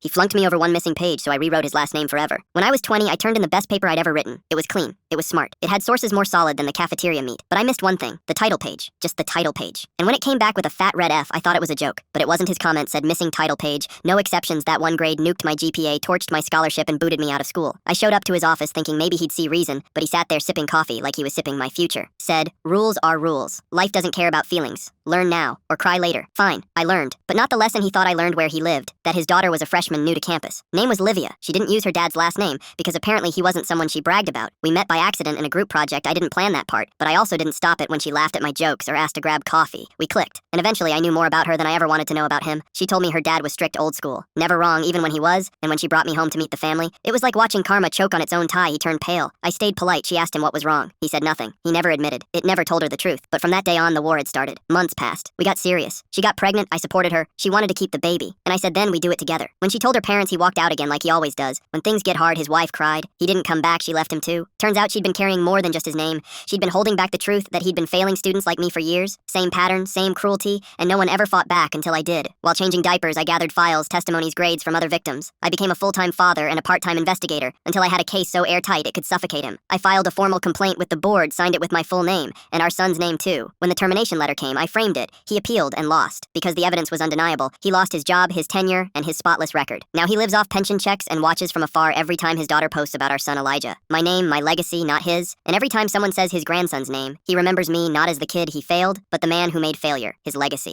He flunked me over one missing page, so I rewrote his last name forever. When I was 20, I turned in the best paper I'd ever written. It was clean. It was smart. It had sources more solid than the cafeteria meat. But I missed one thing. The title page. Just the title page. And when it came back with a fat red F, I thought it was a joke. But it wasn't. His comment said missing title page. No exceptions. That one grade nuked my GPA, torched my scholarship, and booted me out of school. I showed up to his office thinking maybe he'd see reason, but he sat there sipping coffee like he was sipping my future. Said, rules are rules. Life doesn't care about feelings. Learn now, or cry later. Fine, I learned. But not the lesson he thought I learned where he lived. That his daughter was a freshman new to campus. Name was Livia. She didn't use her dad's last name, because apparently he wasn't someone she bragged about. We met by accident in a group project. I didn't plan that part, but I also didn't stop it when she laughed at my jokes or asked to grab coffee. We clicked, and eventually I knew more about her than I ever wanted to know about him. She told me her dad was strict old school. Never wrong, even when he was, and when she brought me home to meet the family. It was like watching karma choke on its own tie. He turned pale. I stayed polite. She asked him what was wrong. He said nothing. He never admitted. It never told her the truth. But from that day on, the war had started. Months passed. We got serious. She got pregnant. I supported her. She wanted to keep the baby. And I said then we do it together. When she told her parents, he walked out again like he always does. When things get hard, his wife cried. He didn't come back. She left him too. Turns out she'd been carrying more than just his name. She'd been holding back the truth that he'd been failing students like me for years. Same pattern, same cruelty, and no one ever fought back until I did. While changing diapers, I gathered files, testimonies, grades from other victims. I became a full-time father and a part-time investigator until I had a case so airtight it could suffocate him. I filed a formal complaint with the board, signed it with my full name, and our son's name too. When the termination letter came, I framed it. He appealed and lost. Because the evidence was undeniable, he lost his job, his tenure, and his spotless record. Now he lives off pension checks and watches from afar every time his daughter posts about our son Elijah. My name, my legacy, not his. And every time someone says his grandson's name, he remembers me not as the kid he failed, but the man who made failure his legacy.